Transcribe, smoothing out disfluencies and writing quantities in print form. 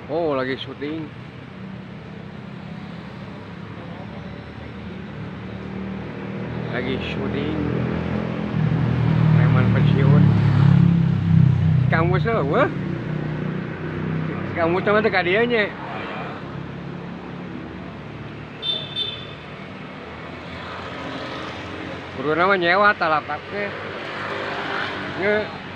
Oh, lagi syuting. Lagi syuting. Preman pensiun. Kang Mus wah. Kang Mus mah teh ka dieu nya. Kuduna mah nyewa talapak teh. Nge